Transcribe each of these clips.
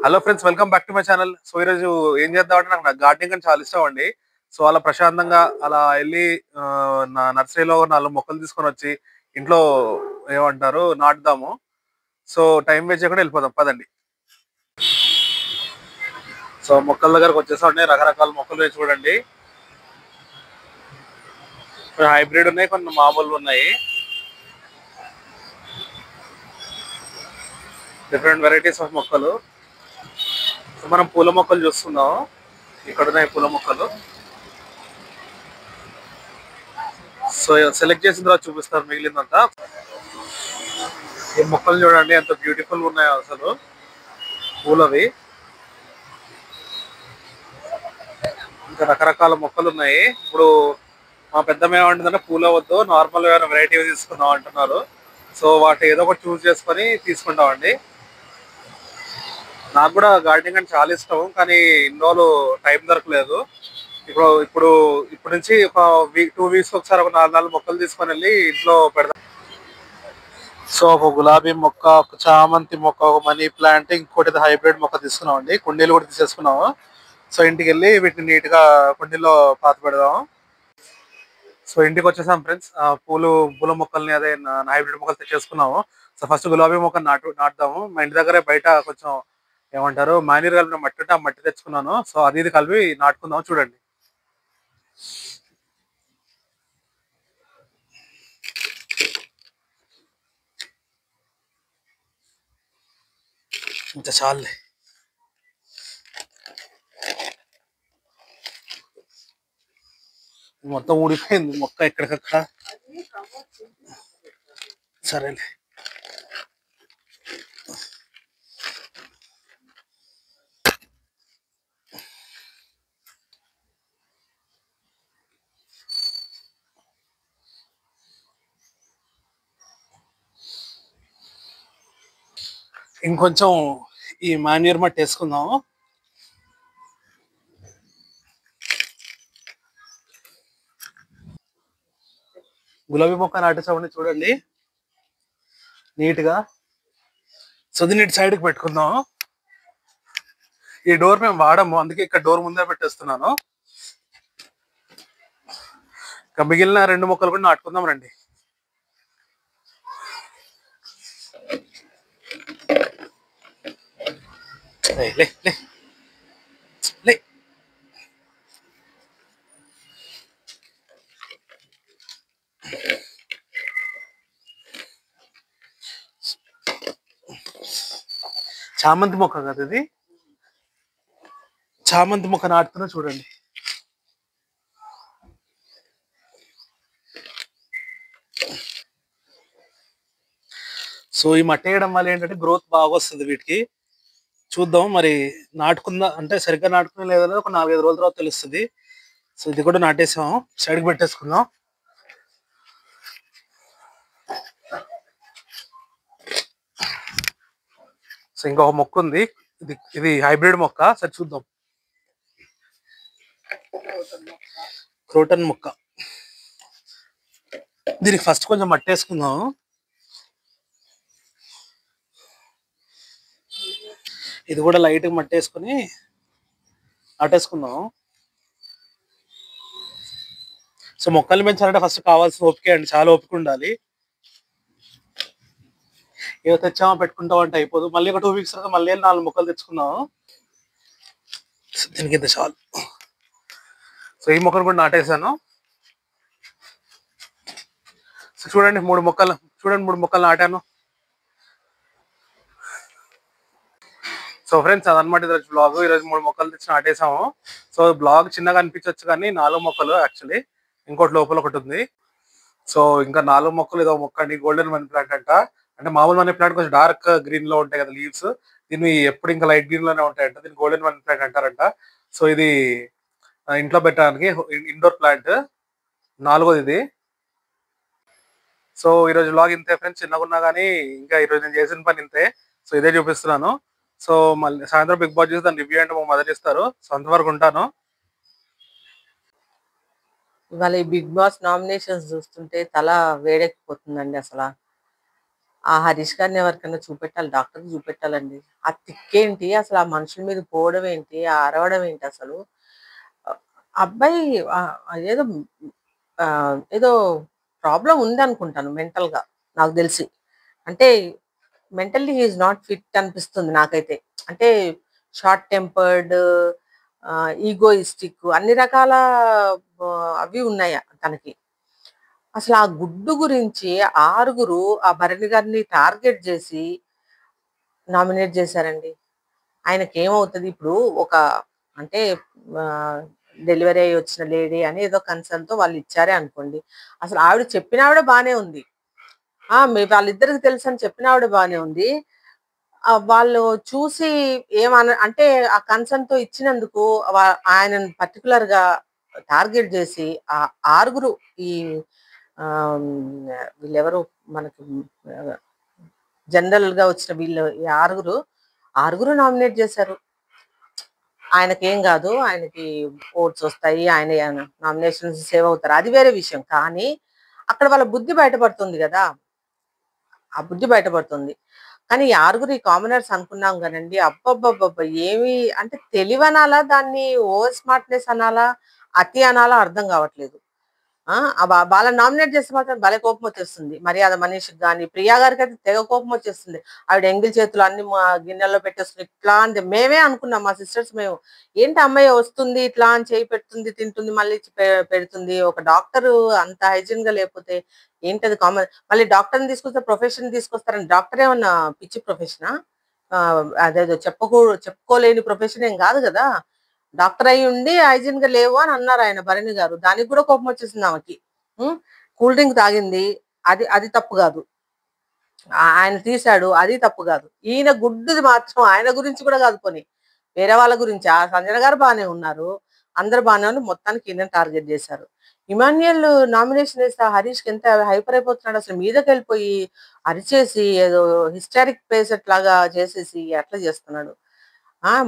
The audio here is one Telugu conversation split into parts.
Hello friends, welcome back to my channel. So ఈరోజు ఏం చేద్దామంటే నాకు గార్డెనింగ్ అని చాలా ఇష్టం అండి. సో అలా ప్రశాంతంగా అలా వెళ్ళి నా నర్సరీలో 4 మొక్కలు తీసుకొని వచ్చి ఇంట్లో ఏమంటారు నాటుదాము. సో టైం వేస్ట్ చేయకుండా వెళ్ళిపోదాం పదండి. సో మొక్కల దగ్గరకు వచ్చేసా, రకరకాల మొక్కలు వేసి చూడండి. కొన్ని హైబ్రిడ్ ఉన్నాయి, కొన్ని మామూలు ఉన్నాయి. డిఫరెంట్ వెరైటీస్ ఆఫ్ మొక్కలు. సో మనం పూల మొక్కలు చూస్తున్నాం. ఇక్కడ ఉన్నాయి పూల మొక్కలు. సో సెలెక్ట్ చేసిన తర్వాత చూపిస్తారు మిగిలిందంతా. ఈ మొక్కలు చూడండి ఎంత బ్యూటిఫుల్ ఉన్నాయో అసలు. పూలవి ఇంకా రకరకాల మొక్కలు ఉన్నాయి. ఇప్పుడు మా పెద్దమ్మ ఏమంటుందంటే పూల వద్దు, నార్మల్ ఏమైనా వెరైటీ తీసుకుందాం అంటున్నారు. సో వాటి ఏదో ఒకటి చూస్ చేసుకొని తీసుకుంటామండి. నాకు కూడా గార్డెనింగ్ అంటే చాలా ఇష్టం, కానీ ఇన్ని రోజులు టైం దొరకలేదు. ఇప్పుడు ఇప్పుడు ఇప్పటి నుంచి ఒక వీక్ 2 వీక్స్ ఒకసారి ఒక 4 మొక్కలు తీసుకొని వెళ్ళి ఇంట్లో పెడతాం. సో ఒక గులాబీ మొక్క, ఒక చామంతి మొక్క, ఒక మనీ ప్లాంట్, ఇంకోటి హైబ్రిడ్ మొక్క తీసుకున్నాం అండి. కుండీలు కూడా తీసేసుకున్నాము. సో ఇంటికి వెళ్ళి వీటిని నీట్ గా కుండీలో పాత పెడదాం. సో ఇంటికి వచ్చేసాం ఫ్రెండ్స్. పూల మొక్కల్ని అదే హైబ్రిడ్ మొక్కలు తెచ్చేసుకున్నాము. సో ఫస్ట్ గులాబీ మొక్కలు నాటుదాము. మా ఇంటి దగ్గరే బయట కొంచెం ఏమంటారు మాన్యూర్ కలిపిన మట్టి ఉంటే ఆ మట్టి తెచ్చుకున్నాను. సో అది ఇది కలిపి నాటుకుందాం. చూడండి ఇంత చాలే. మొత్తం ఊడిపోయింది మొక్క ఎక్కడికక్కడ. సరేలే. ఇంకొంచెం ఈ మాన్యూర్ మట్టి వేసుకుందాం. గులాబీ మొక్క నాటేసామని చూడండి నీట్ గా. సో దీన్ని ఇటు సైడ్కి పెట్టుకుందాం. ఈ డోర్ మేము వాడము, అందుకే ఇక్కడ డోర్ ముందే పెట్టేస్తున్నాను. ఇంకా మిగిలిన 2 మొక్కలు కూడా నాటుకుందాం రండి. లే లే లే. చామంతి మొక్క కదా ఇది. చామంతి మొక్క నాటుతున్నా చూడండి. సో ఈ మట్టి వేయడం వల్ల ఏంటంటే గ్రోత్ బాగా వస్తుంది వీటికి. చూద్దాం మరి నాటుకుందా అంటే సరిగ్గా నాటుకునే లేదో ఒక 4-5 రోజుల తర్వాత తెలుస్తుంది. సో ఇది కూడా నాటేసాం, సైడ్కి పెట్టేసుకుందాం. సో ఇంకొక మొక్క ఉంది, ఇది హైబ్రిడ్ మొక్క. సరే చూద్దాం. క్రోటన్ మొక్క. దీనికి ఫస్ట్ కొంచెం మట్టి వేసుకుందాం. ఇది కూడా లైట్గా మట్టి వేసుకుని నాటేసుకుందాం. సో మొక్కల్ని పెంచాలంటే ఫస్ట్ కావాల్సిన ఓపిక అండి, చాలా ఓపిక ఉండాలి. ఏదో తెచ్చామో పెట్టుకుంటాం అంటే అయిపోదు. మళ్ళీ ఒక 2 వీక్స్ తర్వాత మళ్ళీ 4 మొక్కలు తెచ్చుకుందాం. దీనికి ఇంత చాలు. సో ఈ మొక్కలు కూడా నాటేసాను. సో చూడండి 3 మొక్కలు నాటాను. సో ఫ్రెండ్స్ అదనమాట ఈరోజు బ్లాగ్. ఈరోజు 3 మొక్కలు తెచ్చి నాటేసాము. సో బ్లాగ్ చిన్నగా అనిపించవచ్చు, కానీ 4 మొక్కలు యాక్చువల్లీ. ఇంకోటి లోపల ఒకటి ఉంది. సో ఇంకా 4 మొక్కలు. ఇదో మొక్క అండి, గోల్డెన్ మనీ ప్లాంట్ అంట. అంటే మామూలు మనీ ప్లాంట్ కొంచెం డార్క్ గ్రీన్ లో ఉంటాయి కదా లీవ్స్, దీన్ని ఎప్పుడు ఇంకా లైట్ గ్రీన్ లోనే ఉంటాయంట. దీన్ని గోల్డెన్ మనీ ప్లాంట్ అంటారంట. సో ఇది ఇంట్లో పెట్టడానికి ఇండోర్ ప్లాంట్, 4వది ఇది. సో ఈరోజు బ్లాగ్ ఇంతే ఫ్రెండ్స్, చిన్నగా ఉన్నా కానీ ఇంకా ఈరోజు నేను చేసిన పని ఇంతే. సో ఇదే చూపిస్తున్నాను. సో మళ్ళీ సాయంత్రం బిగ్ బాస్ చూసి దాని రివ్యూ అంటే మా మదర్ ఇస్తారు. సో అంతవరకు ఉంటాను. ఇవాళ ఈ బిగ్ బాస్ నామినేషన్స్ చూస్తుంటే తల వేడెక్కిపోతుందండి అసలు. ఆ హరీష్ గారిని ఎవరికైనా చూపెట్టాలి, డాక్టర్కి చూపెట్టాలండి. ఆ తిక్కేంటి అసలు, ఆ మనుషుల మీద పోవడం ఏంటి, ఆ అరవడం ఏంటి అసలు. అబ్బాయి ఏదో ఏదో ప్రాబ్లం ఉందనుకుంటాను మెంటల్‌గా, నాకు తెలిసి. అంటే mentally he is not fit అనిపిస్తుంది నాకైతే. అంటే షార్ట్ టెంపర్డ్, ఈగోయిస్టిక్, అన్ని రకాల అవి ఉన్నాయి తనకి. అసలు ఆ గుడ్డు గురించి ఆరుగురు ఆ భరణి గారిని టార్గెట్ చేసి నామినేట్ చేశారండి. ఆయనకేమవుతది ఇప్పుడు, ఒక అంటే డెలివరీ అయ్యి వచ్చిన లేడీ అని ఏదో కన్సర్న్‌తో వాళ్ళు ఇచ్చారే అనుకోండి. అసలు ఆవిడ చెప్పిన ఆవిడ బానే ఉంది. వాళ్ళిద్దరికి తెలుసని చెప్పిన ఆవిడ బానే ఉంది. వాళ్ళు చూసి అంటే ఆ కన్సర్న్‌తో ఇచ్చినందుకు ఆయనను పర్టిక్యులర్‌గా టార్గెట్ చేసి ఆరుగురు ఈ ఆహ్, వీళ్ళెవరు మనకి ఆహ్, జనరల్‌గా వచ్చిన వీళ్ళు ఈ ఆరుగురు నామినేట్ చేశారు. ఆయనకేం గాదు. ఆయనకి ఓట్స్ ఒస్తాయి. ఆయన నామినేషన్స్ సేవ్ అవుతారు. అది వేరే విషయం. కానీ అక్కడ వాళ్ళ బుద్ధి బయటపడుతుంది గదా! ఆ బుద్ధి బయటపడుతుంది. కానీ ఈ ఆరుగురు ఈ కామనర్స్ అనుకున్నాం గానండి. అబ్బబ్బబ్బబ్బా! ఏమి అంటే తెలివనాలా? దాన్ని ఓవర్ స్మార్ట్‌నెస్ అనాలా? అతి అనాలా? అర్థం గావట్లేదు. ఆ! వాళ్ళని నామినేట్ చేస్తే మాత్రం భలే కోపమొచ్చేస్తుంది. మర్యాద మనీష్‌కి గాని, ప్రియా గారికైతే తెగ కోపమొచ్చేస్తుంది. ఆవిడ ఎంగిలి చేతులు అన్ని గిన్నెల్లో పెట్టేసుకొని ఇట్లా అంది. మేమే అనుకున్నాం, మా సిస్టర్స్ మేము. ఏంటి అమ్మాయి వస్తుంది, ఇట్లా అని చేయి పెడుతుంది, తింటుంది, మళ్ళీ పెడుతుంది. ఒక డాక్టరు అంత హైజీన్‌గా లేకపోతే ఏంటది కామన్. మళ్ళీ డాక్టర్‌ని తీసుకొస్తే ప్రొఫెషన్ తీసుకొస్తారని, డాక్టర్ ఏమన్నా పిచ్చి ప్రొఫెషనా? అదేదో చెప్పుకోలేని ప్రొఫెషన్ ఏం గాదు గదా! డాక్టర్ అయ్యుండి హైజీన్‌గా లేవు అని అన్నారాయన భరణి గారు. దానికి కూడా కోపమొచ్చేసింది ఆమెకి. హ్మ్. కూల్ డ్రింక్ తాగింది. అది అది తప్పు గాదు. ఆయన తీశాడు. అది తప్పు గాదు. ఈయన గుడ్డుది మాత్రం ఆయన గురించి కూడా గాదు పోనీ. వేరే వాళ్ళ గురించి. ఆ సంజన గారు బానే ఉన్నారు. అందరూ బానే ఉన్నారు. మొత్తానికి ఈయనని టార్గెట్ జేశారు. ఇమాన్యుయల్ నామినేషన్ ఏస్తే ఆ హరీష్‌కి ఎంత హైపర్ అయిపోతున్నాడు అసలు, మీదకెళ్ళిపోయి అరిచేసి ఏదో హిస్టారిక్ పేషెంట్ లాగా చేసేసి ఎట్లా చేస్తున్నాడు.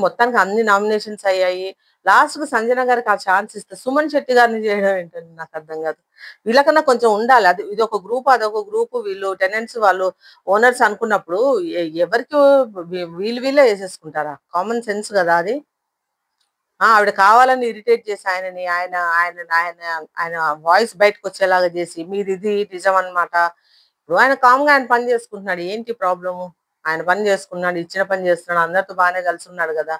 మొత్తానికి అన్ని నామినేషన్స్ అయ్యాయి. లాస్ట్‌కి సంజన గారికి ఆ ఛాన్స్ ఇస్తే సుమన్ శెట్టి గారిని చేయడం ఏంటండి నాకర్థం కాదు. వీళ్ళకన్నా కొంచెం ఉండాలి. ఇదొక గ్రూప్, అదొక గ్రూప్. వీళ్ళు టెనెంట్స్, వాళ్ళు ఓనర్స్ అనుకున్నప్పుడు ఎవరికి వీళ్ళు వీళ్ళే ఏసేసుకుంటారా? కామన్ సెన్స్ కదా అది. ఆవిడ కావాలని ఇరిటేట్ చేసి ఆయనని, ఆయన ఆయన ఆయన ఆయన వాయిస్ బయటకొచ్చేలాగా చేసి, మీరిది నిజం అన్నమాట. ఇప్పుడు ఆయన కామ్‌గా ఆయన పని చేసుకుంటున్నాడు. ఏంటి ప్రాబ్లము? ఆయన పని చేసుకున్నాడు. ఇచ్చిన పని చేస్తున్నాడు. అందరితో బానే కలిసున్నాడు గదా!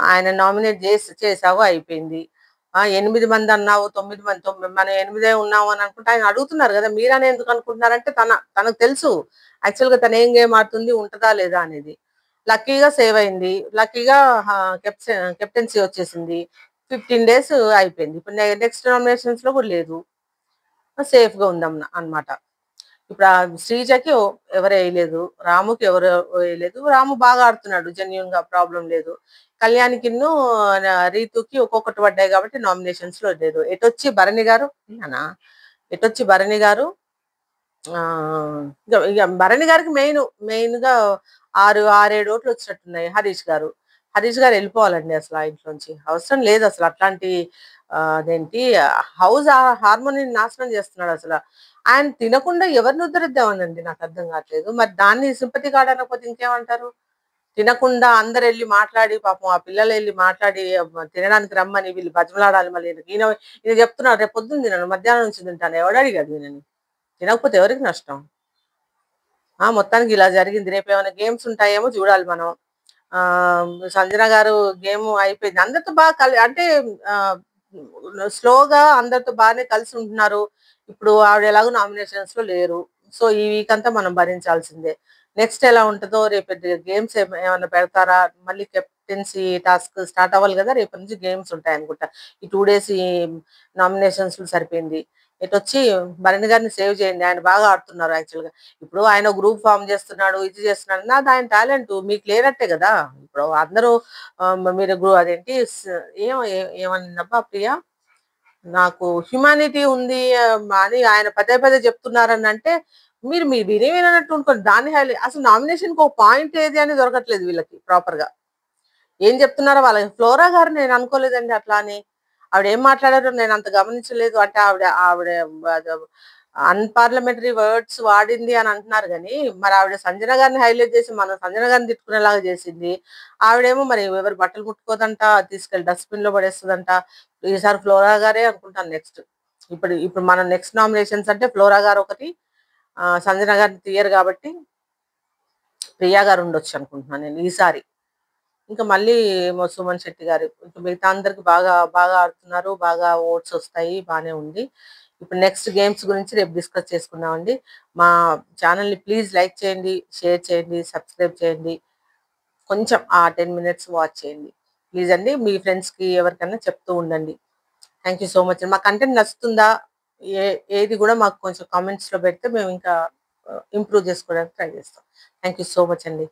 ఆయన నామినేట్ చేసావు అయిపోయింది. 8 మంది అన్నావు, 9 మంది, మనం 8 ఉన్నాము అని అనుకుంటే ఆయన అడుగుతున్నారు గదా! మీరని ఎందుకు అనుకుంటున్నారంటే తనకు తెలుసు. యాక్చువల్‌గా తను ఏం గేమ్ ఆడుతుంది, ఉంటదా లేదా అనేది. లక్కీగా సేవ్ అయింది. లక్కీగా కెప్టెన్సీ వచ్చేసింది. 15 డేస్ అయిపోయింది. ఇప్పుడు నెక్స్ట్ నామినేషన్స్‌లో కూడా లేదు. సేఫ్‌గా అన్నమాట. ఇప్పుడు శ్రీజకి ఎవరు ఎయలేదు. రాముకి ఎవరు ఎయలేదు. రాము బాగా ఆడుతున్నాడు. జెన్యూన్‌గా ప్రాబ్లమ్ లేదు. కళ్యాణికిను, రీతుకి ఒక్కొక్కటి పడ్డాయి కాబట్టి నామినేషన్స్‌లో లేదు. ఎటొచ్చి భరణి గారు ఈయనా? ఎటొచ్చి భరణి గారు ఇగ భరణి గారికి మెయిన్‌గా 6, 7 ఓట్లు వచ్చినట్టున్నాయి హరీష్ గారు. హరీష్ గారు ఎళ్ళిపోవాలండి అసల ఆ ఇంట్లోంచి. అవసరం లేదసల అట్లాంటి అదేంటి హౌస్ హార్మోనీని నాశనం చేస్తున్నాడసల. ఆయన తినకుండా ఎవరిని ఉద్ధరిద్దామనండి నాకర్థం కావట్లేదు. మరి దాన్ని సింపతి కార్డ్ అనకపోతే ఇంకేమంటారు? తినకుండా అందరెళ్లి మాట్లాడి, పాపం ఆ పిల్లలెళ్లి మాట్లాడి తినడానికి రమ్మని వీళ్ళు బతిమలాడాలి మళ్ళీ. ఈయన చెప్తున్నాడు రేపు పొద్దున్న తినను, మధ్యాహ్నం నుంచి తింటాను. ఎవడడిగాడు ఈయనని? తినకపోతే ఎవరికి నష్టం? మొత్తానికి ఇలా జరిగింది. రేపేమైనా గేమ్స్ ఉంటాయేమో చూడాలి మనం. సంజన గారు గేమ్ అయిపోయింది. అందరితో బాగా అంటే ఆహ్, స్లోగా అందరితో బానే కలిసి ఉంటున్నారు. ఇప్పుడు ఆవిడ ఎలాగో నామినేషన్స్‌లో లేరు. సో, ఈ వీక్ అంతా మనం భరించాల్సిందే. నెక్స్ట్ ఎలా ఉంటదో, రేపు గేమ్స్ ఏమన్నా పెడతారా? మళ్ళీ కెప్టెన్సీ టాస్క్ స్టార్ట్ అవ్వాలి గదా! రేపటి నుంచి గేమ్స్ ఉంటాయనుకుంటా. ఈ 2 డేస్ ఈ నామినేషన్స్‌లో సరిపోయింది. ఎటొచ్చి భరణి గారిని సేవ్ చేయండి. ఆయన బాగా ఆడుతున్నారు యాక్చువల్‌గా. ఇప్పుడు ఆయన గ్రూప్ ఫార్మ్ చేస్తున్నాడు, ఇది చేస్తున్నాడు. ఆయన టాలెంట్ మీకు లేనట్టే గదా! ఇప్పుడు అందరూ మీరు అదేంటి ఏమనిందబ్బా ప్రియ? నాకు హ్యుమానిటీ ఉంది అని ఆయన పదే పదే చెప్తున్నారనంటే, మీరు మీరు విని విననట్టు ఊరుకోండి. దాన్ని అసలు నామినేషన్‌కి ఒక పాయింట్ ఏది అని దొరకట్లేదు వీళ్ళకి ప్రాపర్‌గా. ఏం చెప్తున్నారో వాళ్ళకి. ఫ్లోరా గారు నేను అనుకోలేదండి అట్లా అని. ఆవిడ ఏం మాట్లాడారో నేను అంత గమనించలేదు. అంటే ఆవిడ ఆవిడ అద అన్‌పార్లమెంటరీ వర్డ్స్ వాడింది అని అంటున్నారు గానీ, మరి ఆవిడ సంజన గారిని హైలైట్ చేసి, మనం సంజన గారిని తిట్టుకునేలాగా చేసింది. ఆవిడేమో మరి ఎవరి బట్టలు ముట్టుకోదంట, తీసుకెళ్ళి డస్ట్‌బిన్‌లో పడేస్తదంట. ఈసారి ఫ్లోరా గారే అనుకుంటాను నెక్స్ట్. ఇప్పుడు ఇప్పుడు మన నెక్స్ట్ నామినేషన్స్ అంటే ఫ్లోరా గారొకటి, సంజన గారిని తీయరు గాబట్టి, ప్రియా గారు ఉండొచ్చనుకుంటున్నాను నేను ఈసారి. ఇంకా మళ్ళీ ఏమో సుమన్ శెట్టి గారు. ఇంక మిగతా అందరికి బాగా బాగా ఆడుతున్నారు. బాగా ఓట్స్ ఒస్తాయి. బానే ఉంది. ఇప్పుడు నెక్స్ట్ గేమ్స్ గురించి రేపు డిస్కస్ చేసుకుందామండి. మా ఛానెల్‌ని ప్లీజ్ లైక్ చేయండి, షేర్ చేయండి, సబ్స్క్రైబ్ చేయండి. కొంచెం ఆ 10 మినిట్స్ వాచ్ చేయండి. ప్లీజ్ అండి. మీ ఫ్రెండ్స్‌కి ఎవరికన్నా చెప్తూ ఉండండి. థాంక్ యూ సో మచ్ అండి. మా కంటెంట్ నచ్చుతుందా? ఏది గూడా మాకు కొంచెం కామెంట్స్‌లో పెడితే మేము ఇంకా ఇంప్రూవ్ చేసుకోవడానికి ట్రై చేస్తాం. థాంక్ యూ సో మచ్ అండి.